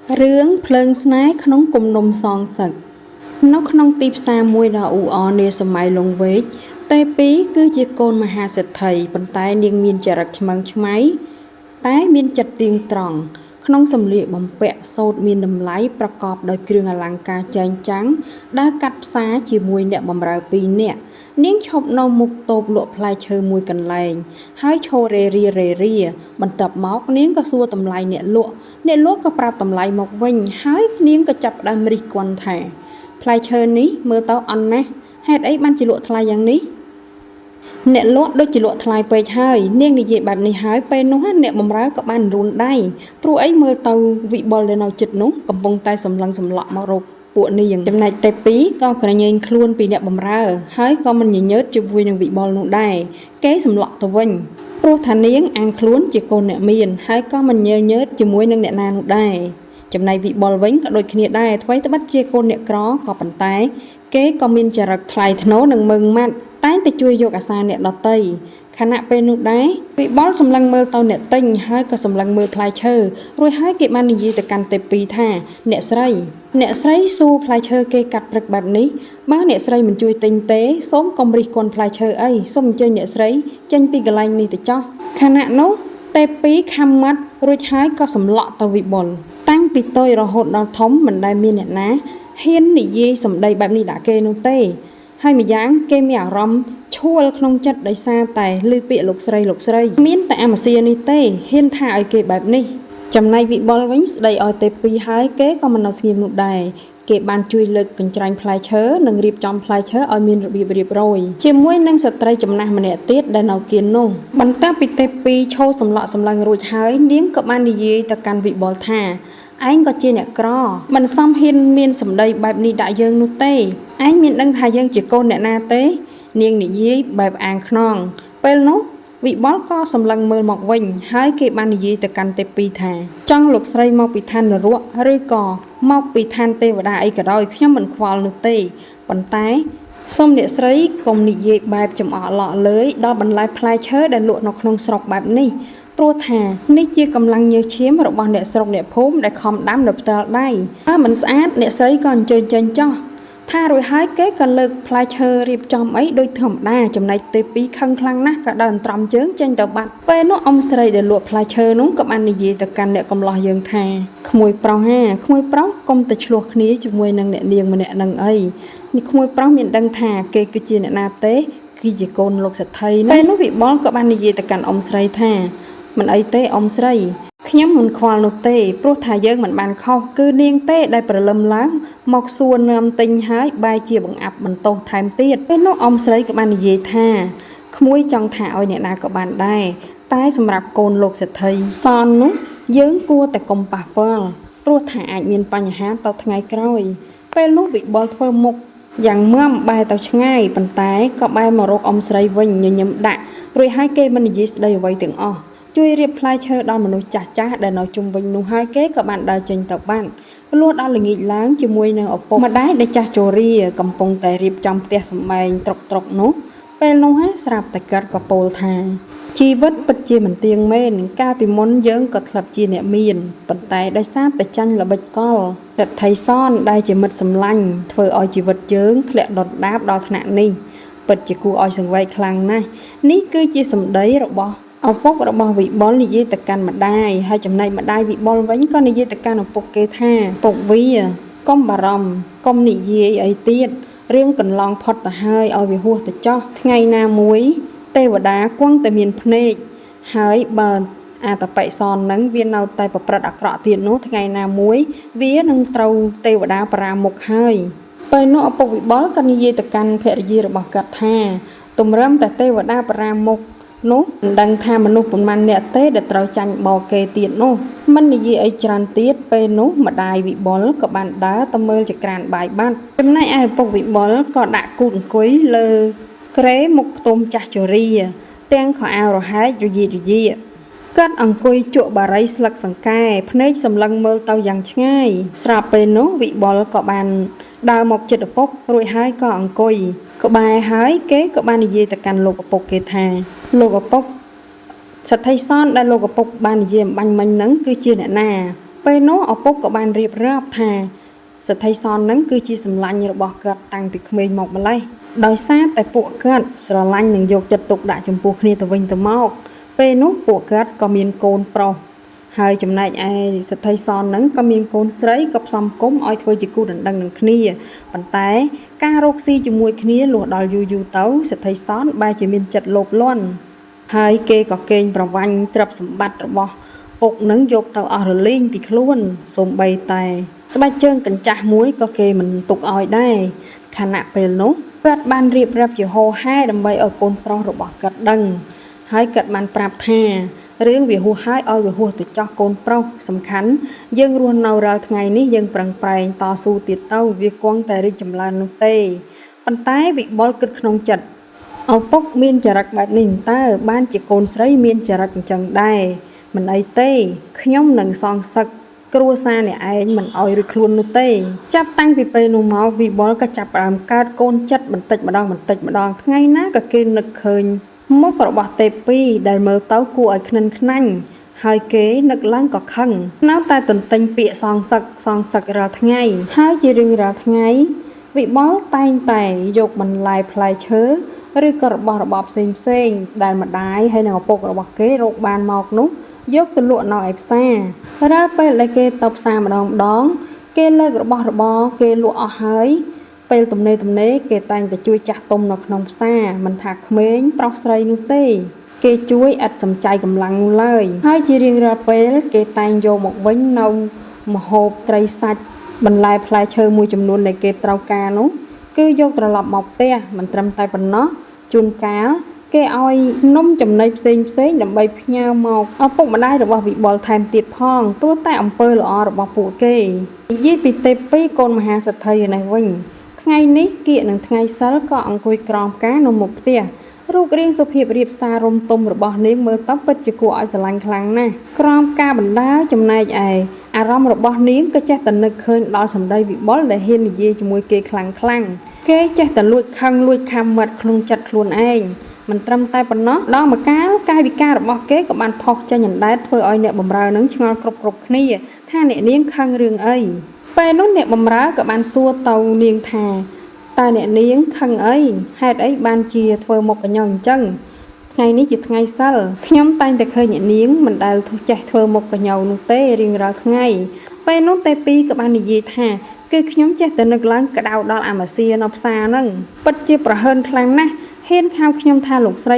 Rướng phơi sná không cùng nôm song sực nó không tiếp xa mùi đào ủ o nê sầm mai lông vết tay pí cứ chỉ côn mà hà sệt thầy bàn tay niêng miên chả rạch măng máy tái miên chặt tiền tròn không sầm lịa bầm bẹ sâu miên đầm láiประกอบโดยเครื่องอลังการแจงจังđã cắt xa chỉ mùi nẹt bầm rào pí nẹt niếng chọc nâu mục tộp lụa plai chơi mùi cần lành hái chô rê ria bận tập móc niếng có xua tầm lายnẹt lụa có prap tầm lายmọc vinh hái niếng có chập đam ri quan thẻ plai chơi ní mưa tao ăn nè hết ấy ban chỉ lụa thayយ៉ាងní nẹt lụa đôi chỉ lụa thayไปhơi niêng đi vềแบบนี้หายไปนู้นnẹtบำร้ายกับบ้านรุนได้ปลุกไอ้เมื่อเตาวิบอลเลยเอาจิตนู้กำปงใต้สำลังสำลักมารบปวดนี่อย่างจำนายเตปีก็กระยิงคล้วนปีnẹtบำร้ายหายก็มันยิ่งเยอะจะวิ่งวิบอลนู้ได้แก้สำลักตัววิ่งปลุกฐานเลี้ยงอ่างคล้วนจะโกนเนมีนหายก็มันเยอะจะมวยนั่งเนนานู้ได้จำนายวิบอลวิ่งก็โดยขณีได้ทว่าตบัดเจโกนเนกร้อก็ปันไตเก๋ก็มินจะรักใครทโนหนึ่งมึงมัดใต้แต่ช่วยโยกอาซาเนตดอตเตยขณะเป็นนุได้วิบอลสำลังมือเตาเนตติ้งให้ก็สำลังมือพลายเชอร์รวยให้เก็บมันยีแต่การเตปีท่าเนตไซสู้พลายเชอร์เกกัดปรึกแบบนี้บ้าเนตไซมันช่วยติงเต้ส้มกอมริกอนพลายเชอร์ไอส้มเจเนตไซจังปีกลายนี่แต่จ้อขณะโน้เตปีคำมัดรวยให้ก็สำลักเตาวิบอลตั้งปีโตยเราหดเราท้อมมันได้มีเนตนะเฮียนนี่ยีสำได้แบบนี้ด่าเกนุเต้ให้มีย้างเกมอยากรำช่วยขนมจัดได้ซาแต่ลือเปียหลกใส่มิ้นแต่อามาเซียนี่เต้เฮียนท่าไอเกแบบนี้จำในวิบอลวิ่งได้ออยเตปีหายเก๋ก็มันเอาเสียมนุได้เก็บบานช่วยเลิกกันใจพลายเชื้อหนึ่งรีบจอมพลายเชื้อออยมินระเบียบโรยเชื่อมวยนั่งสตรีจำนำมันเนี่ยเตี้ยได้เอาเกียนนุ่งบรรทัดปีเตปีโชว์สำลักสำลังรวยหายเลี้ยงกับมันดีแต่การวิบอลท่าanh có chia nẹt cỏ mình xong hiên miên sầm đầy bài ní đại dương nút tê anh miên đăng thái dương chỉ cô nẹt na tế niềng nị dí bài an khnon pel nốt vị bó co sầm lăng mơ mọc vinh hái kịp ban dí từ căn tê pi thà trong lục xây mọc bị than là ruộng rơi cỏ mọc bị than tê và đại cả đôi khi mình khoal nút tê bàn tay xong địa xây cùng nị dí bài chấm ở lọ lưới đo bàn lái plai chớ để lụa nó không sọc bài níตัวแทนนี่จีกำลังเยอะเชี่ยมระบางเนสโรเนพุ่มได้คอมดำดับเตอร์ได้ถ้ามันสะอาดเนสก่อนเจนจ้อถ้ารวยหายเก๊กันเลิกพลายเชอรีบจอมไอ้โดยธรรมดาจำในเตปีข้างคลังนะก็เดินตรำเจิ้งเจนตบัดไปน้องอมสไลเดลวพลายเชอนุ้งกับอันนี้แต่กันเนกำลังยังแทขโมยเปล่าขโมยเปล่ากลมแต่ฉลวกนี้จมวยนางเนเนียงมันเนนางไอ้นี่ขโมยเปล่ามีดังแทเกคือจีเนนาเต้คือจีโกนโลกสัตย์ไทยไปน้องวิบอลกับอันนี้แต่กันอมสไลแทมันไอเต้อมใส่ขย้ำมันควาลเต้โปรทายเยอะเหมือนบานเข้าคือเนียงเต้ได้ประลำล้างหมอกส่วนนำติงหายใบเจียบังอับมันโตไทม์เตี้ยเป็นนกอมใส่กับมันเยท่าขมุ้ยจังถ่าเอาเนี่ยนากับบานได้ใต้สำหรับโกนโลกเสถียซอนนุเยิ้งกลัวแต่กลมปากเปิลโปรถ่าอาจมีปัญหาต่อไงกล้อยเป็นลูกบิบอลเฟิร์มกอย่างเมื่อใบต่อง่ายปันท้ายก็ใบมารกอมใส่วิ่งยืนยำดะโดยให้เกมันยิสได้ไว้ถึงอ้อช่วยเรียบพลายเชิดดอนมนุษย์จ้าได้นอจุ่มวิญญูให้เก๊กับบ้านได้เจนต่อบ้านลวดเอาหลิงอีล้างจมวยในอบปมาได้จ้าโจรีกำปงแต่รีบจอมเตียสมัยตรกนุเป็นโลหะสลับแต่เกิดกับโปลทางชีวิตปัจเจมันเตียงเมนกาปิมนเยิ้งกับขับจีเนมีนปัจจัยได้ทราบแต่จันระเบิดก้อแต่ไทยซ่อนได้จะมัดสำลังเธอเอาชีวิตเยิ้งเคลื่อนดดดาบดอขณะนี้ปัจเจกูเอาสังไว้คลังนะนี่คือจีสมได้หรอบเอาพวกเราบอกวิบอลนิยตการมาได้ให้จำในมาได้วิบอลไว้ก็นิยตการของปกเกท่าปกวิก้มบารมก้มนิยไอเตียดเรื่องกันลองพอดแต่ให้เอาวิหัวแต่จ้อไงนามวยเตวดากว้างแต่เมียนพเนกหายเบิร์อาตะไปซอนนั้นเวียนเอาแต่ประประดักเกาะเตียนโน้ไงนามวยเวียนังเตาเตวดาปราหมกให้ไปโน้เอาปกวิบอลกันนิยตการเพรยีระบอกกัดท่าตุ่มเริ่มแต่เตวดาปราหมกโน้ดังทามนุษย์ปนมันเนี่ยเต้เด็ดเราจังบอกเกตีนโน้มันนี่ไอจานเตี้ยเป็นโน้มาได้วิบอลกับบันดาตะเมอจะกรานใบบ้านเป็นในไอปกวิบอลก็ดักกุ่นกุ้ยเลยเกรมุกต้มจักจรีเตียงขอเอาเราหายอยู่ยีกัดอังกุยจุบาไรสลักสังแก่พเนจสำลังเมอเตาอย่างง่ายสลับเป็นโน้วิบอลกับบันดาวหมกจิตปกรวยหายก็อังกุยก็บายหายเก๊ก็บานยีแต่การโลกปกเกธาโลกปกสัตย์ไทยซ่อนได้โลกปกบานยีบังมันนั้นคือเชื่อหน้า ពេលនោះឪពុកក៏បានរៀបរាប់ថាសទ្ធិសនហ្នឹងគឺជាសម្លាញ់របស់គាត់តាំងពីក្មេងមកម្លេះដោយសារតែពួកគាត់ស្រឡាញ់និងយកចិត្តទុកដាក់ចំពោះគ្នាទៅវិញទៅមកពេលនោះពួកគាត់ក៏មានកូនប្រុសហើយចំណែកឯសទ្ធិសនហ្នឹងក៏មានកូនស្រីក៏ផ្សំគុំឲ្យធ្វើជាគូដណ្ដឹងនឹងគ្នាប៉ុន្តែការរកស៊ីជាមួយគ្នាលុះដល់យូរទៅសទ្ធិសនបែរជាមានចិត្តលោភលន់ហើយគេក៏កេងប្រវ័ញ្ចទ្រព្យសម្បត្តិរបស់ពុកនឹងយកទៅអស់រលីងពីខ្លួនសូម្បីតែស្បែកជើងកញ្ចាស់មួយក៏គេមិនទុកឲ្យដែរខណៈពេលនោះគាត់បានរៀបរាប់ជាហោហែដើម្បីឲ្យកូនប្រុសរបស់គាត់ដឹងហើយគាត់បានប្រាប់ថារឿងវាហួសហើយឲ្យវាហួសទៅចោះកូនប្រុសសំខាន់យើងរស់នៅរាល់ថ្ងៃនេះយើងប្រឹងប្រែងតស៊ូទៀតទៅវាគង់តែរីកចម្រើននោះទេប៉ុន្តែវិបុលគិតក្នុងចិត្តឪពុកមានចរិតបែបនេះតើបានជាកូនស្រីមានចរិតអញ្ចឹងដែរមិនអីទេខ្ញុំនឹងសងសឹកគ្រួសារអ្នកឯងមិនអោយរួចខ្លួននោះទេចាប់តាំងពីពេលនោះមកវិបុលក៏ចាប់ផ្ដើមកើតកូនចិត្តបន្តិចម្ដងថ្ងៃណាក៏គេនឹកឃើញមុខរបស់ទេពីដែលមើលទៅគួរឲ្យខ្និនខ្នាញ់ហើយគេនឹកឡើងក៏ខឹងនៅតែទន្ទិញពាក្យសងសឹករាល់ថ្ងៃហើយជារឿងរាល់ថ្ងៃវិបុលតែងតែយកបន្លែផ្លែឈើឬក៏របស់របរផ្សេងដែលម្ដាយហើយនិងឪពុករបស់គេរកបានមកនោះយកទៅលក់នៅឯផ្សាររាល់ពេលដែលគេទៅផ្សារម្ដងគេលើករបស់របរគេលក់អស់ហើយពេលទំនេរគេតែងតែជួយចាស់ទុំនៅក្នុងផ្សារមិនថាក្មេងប្រុសស្រីនោះទេគេជួយឥតសំចៃកម្លាំងនោះឡើយហើយជារៀងរាល់ពេលគេតែងយកមកវិញនៅម្ហូបត្រីសាច់បន្លែផ្លែឈើមួយចំនួនដែលគេត្រូវការនោះគឺយកត្រឡប់មកផ្ទះមិនត្រឹមតែប៉ុណ្ណោះជួនកាលគេឲ្យនំចំណីផ្សេងដើម្បីផ្ញើមកឪពុកម្ដាយរបស់វិបុលថែមទៀតផងព្រោះតែអំពើល្អរបស់ពួកគេនិយាយពីទេពីកូនមហាសេដ្ឋីនេះវិញថ្ងៃនេះគៀកនឹងថ្ងៃសិលក៏អង្គុយក្រោមផ្កានៅមុខផ្ទះរូបរាងសុភាពរៀបសាររំទុំរបស់នាងមើលទៅពិតជាគួរឲ្យស្រឡាញ់ខ្លាំងណាស់ក្រោមការបណ្ដាចំណែកឯអារម្មណ៍របស់នាងក៏ចេះតែនឹកឃើញដល់សម្ដីវិបុលដែលហ៊ាននិយាយជាមួយគេខ្លាំងគេចេះតែលួចខឹងលួចខំមាត់ក្នុងចិត្តខ្លួនឯងមិនត្រឹមតែប៉ុណ្ណោះដល់ម្កាលកាយវិការរបស់គេក៏បានផុសចេញអណ្ដែតធ្វើឲ្យអ្នកបម្រើនឹងឆ្ងល់គ្រប់គ្នាថាអ្នកនាងខឹងរឿងអីពេលនោះអ្នកបម្រើក៏បានសួរទៅនាងថាតើអ្នកនាងខឹងអីហេតុអីបានជាធ្វើមុខកញ្ញោអញ្ចឹងថ្ងៃនេះជាថ្ងៃសិលខ្ញុំតែងតែឃើញអ្នកនាងមិនដែលចេះធ្វើមុខកញ្ញោនោះទេរៀងរាល់ថ្ងៃពេលនោះទេពីក៏បាននិយាយថាគឺខ្ញុំចេះតែនឹកឡើងក្តៅដល់អាម៉ាស៊ីនៅផ្សារហ្នឹងពិតជាប្រហើនខ្លាំងណាស់ហ៊ានហៅខ្ញុំថាលោកស្រី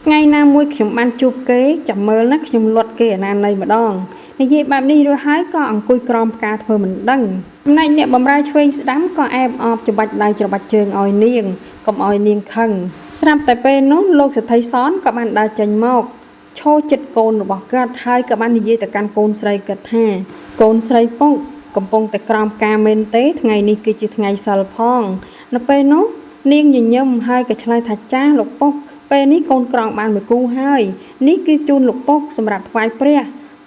ថ្ងៃណាមួយខ្ញុំបានជួបគេចាំមើលណាខ្ញុំលត់គេអនាណីម្ដងនិយាយបែបនេះរួចហើយក៏អង្គុយក្រោមផ្កាធ្វើមិនដឹងចំណែកអ្នកបម្រើឆ្វេងស្ដាំក៏អែបអបច្របាច់ដៃច្របាច់ជើងឲ្យនាងកុំឲ្យនាងខឹងស្រាប់តែពេលនោះលោកសេដ្ឋីសនក៏បានដើរចេញមកឈរចិត្តកូនរបស់គាត់ហើយក៏បាននិយាយទៅកាន់កូនស្រីគាត់ថាកូនស្រីពុកកំពុងតែក្រោមផ្កាមែនទេថ្ងៃនេះគឺជាថ្ងៃសិលផងនៅពេលនោះនាងញញឹមហើយក៏ឆ្លើយថាចាស់លោកពុកពេលនេះកូនក្រងបានមួយគូហើយនេះគឺជូនលោកពុកសម្រាប់ថ្វាយព្រះ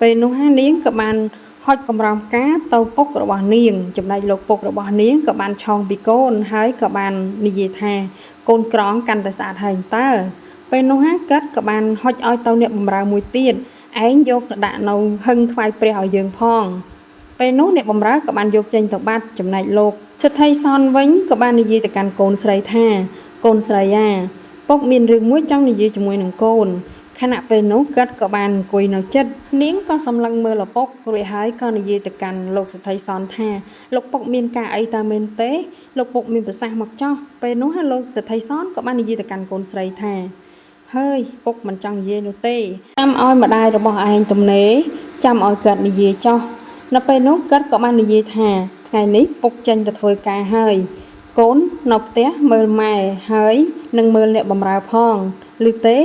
ពេលនោះនាងក៏បានហុចកម្រងផ្កាទៅពុករបស់នាងចំណែកលោកពុករបស់នាងក៏បានឆោងពីកូនហើយក៏បាននិយាយថាកូនក្រងកាន់តែស្អាតហើយតើពេលនោះគាត់ក៏បានហុចឲ្យទៅអ្នកបម្រើមួយទៀតឯងយកទៅដាក់នៅហឹងថ្វាយព្រះឲ្យយើងផងពេលនោះអ្នកបម្រើក៏បានយកចេញទៅបាត់ចំណែកលោកសេដ្ឋីសនវិញក៏បាននិយាយទៅកាន់កូនស្រីថាកូនស្រីពុកមានរឿងមួយចង់និយាយជាមួយនឹងកូនខណៈពេលនោះគាត់ក៏បានអង្គុយនៅចិត្តនាងក៏សម្លឹងមើលឪពុករួចហើយក៏និយាយទៅកាន់លោកសេដ្ឋីសនថាលោកពុកមានការអីតើមែនទេលោកពុកមានប្រសាសន៍មកចោះពេលនោះលោកសេដ្ឋីសនក៏បាននិយាយទៅកាន់កូនស្រីថាហើយពុកមិនចង់និយាយនោះទេចាំឲ្យម្ដាយរបស់ឯងទំនេរចាំឲ្យគាត់និយាយចោះនៅពេលនោះគាត់ក៏បាននិយាយថាថ្ងៃនេះពុកចេញទៅធ្វើការហើយកូននៅផ្ទះមើលម៉ែហើយនឹងមើលអ្នកបម្រើផងឬទេ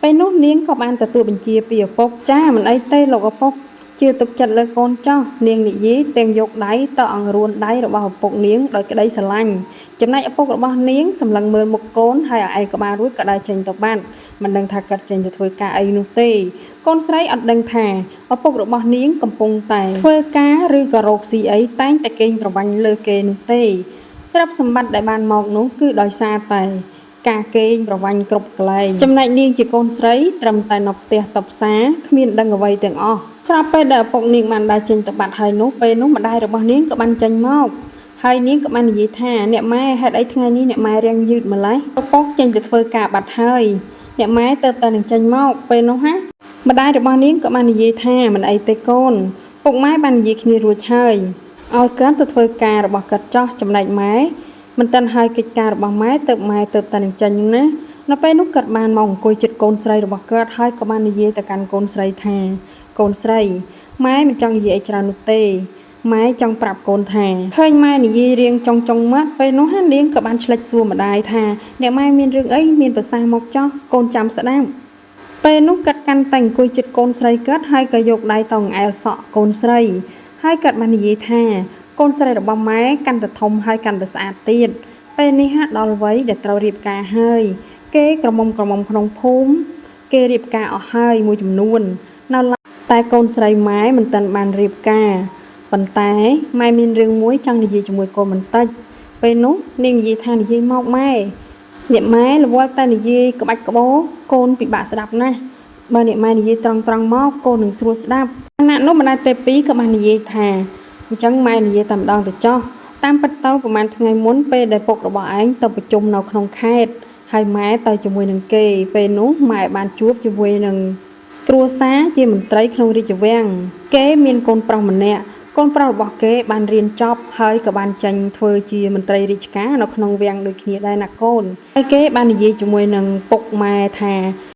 ពេលនោះនាងក៏បានទទួលបញ្ជាពីឪពុកចាមិនអីទេលោកឪពុកជឿទុកចិត្តលើកូនចោះនាងនិយាយទាំងយកដៃទៅអង្រួនដៃរបស់ឪពុកនាងដោយក្តីស្រឡាញ់ចំណែកឪពុករបស់នាងសម្លឹងមើលមុខកូនហើយឯក្បាលរួចក៏ដើរចេញទៅបាត់មិនដឹងថាគាត់ចេញទៅធ្វើការអីនោះទេកូនស្រីអត់ដឹងថាឪពុករបស់នាងកំពុងតែធ្វើការឬក៏រកស៊ីអីតែងតែកេងប្រវ័ញ្ចលើគេនោះទេទ្រព្យសម្បត្តិដែលបានមកនោះគឺដោយសារតែការកេងប្រវ័ញ្ចគ្រប់កន្លែងចំណែកនាងជាកូនស្រីត្រឹមតែនៅផ្ទះតបផ្សារគ្មានដឹងអ្វីទាំងអស់ ស្រាប់ពេលដែលឪពុកនាងបានដើរចេញទៅបាត់ហើយនោះពេលនោះម្ដាយរបស់នាងក៏បានចេញមកហើយនាងក៏បាននិយាយថាអ្នកម៉ែហេតុអីថ្ងៃនេះអ្នកម៉ែរាំងយឺតម្ល៉េះឪពុកចេញទៅធ្វើការបាត់ហើយអ្នកម៉ែទៅតែនឹងចេញមកពេលនោះហាម្ដាយរបស់នាងក៏បាននិយាយថាមិនអីទេកូនពុកម៉ែបាននិយាយគ្នារួចហើយឲ្យគាត់ទៅធ្វើការរបស់គាត់ចោះចំណែកម៉ែមិនទាន់ហើយកិច្ចការរបស់ម៉ែទៅតែនឹងចេញណានៅពេលនោះគាត់បានមកអង្គុយជិតកូនស្រីរបស់គាត់ហើយក៏បាននិយាយទៅកាន់កូនស្រីថាកូនស្រីម៉ែមិនចង់និយាយអីច្រើននោះទេម៉ែចង់ប្រាប់កូនថាឃើញម៉ែនិយាយរៀងចុងមាត់ពេលនោះនាងក៏បានឆ្លេចសួរម្ដាយថាអ្នកម៉ែមានរឿងអីមានប្រសាសន៍មកចោះកូនចាំស្ដាប់ពេលនោះគាត់កាន់តែអង្គុយជិតកូនស្រីគាត់ហើយក៏យកដៃទៅអង្អែលសក់កូនស្រីហើយគាត់បាននិយាយថាកូនស្រីរបស់ម៉ែកាន់តែធំហើយកាន់តែស្អាតទៀតពេលនេះហាក់ដល់វ័យដែលត្រូវរៀបការហើយគេក្រមុំក្នុងភូមិគេរៀបការអស់ហើយមួយចំនួននៅតែកូនស្រីម៉ែមិនទាន់បានរៀបការប៉ុន្តែម៉ែមានរឿងមួយចង់និយាយជាមួយកូនបន្តិចពេលនោះនាងនិយាយថានិយាយមកម៉ែអ្នកម៉ែរវល់តែនិយាយក្បាច់ក្បោកូនពិបាកស្ដាប់ណាស់បើអ្នកម៉ែនិយាយត្រង់មកកូននឹងស្រួលស្ដាប់ខណៈនោះម្ដាយទេពីក៏បាននិយាយថាអញ្ចឹងម៉ែនិយាយតែម្ដងទៅចោះតាមពិតទៅប្រហែលថ្ងៃមុនពេលដែលពុករបស់ឯងទៅប្រជុំនៅក្នុងខេត្តហើយម៉ែទៅជាមួយនឹងគេពេលនោះម៉ែបានជួបជាមួយនឹងគ្រួសារជាមន្ត្រីក្នុងរាជវាំងគេមានកូនប្រុសម្នាក់កូនប្រុសរបស់គេបានរៀនចប់ហើយក៏បានចេញធ្វើជាមន្ត្រីរាជការនៅក្នុងវាំងដូចគ្នាដែរណាកូនហើយគេបាននិយាយជាមួយនឹងពុកម៉ែថា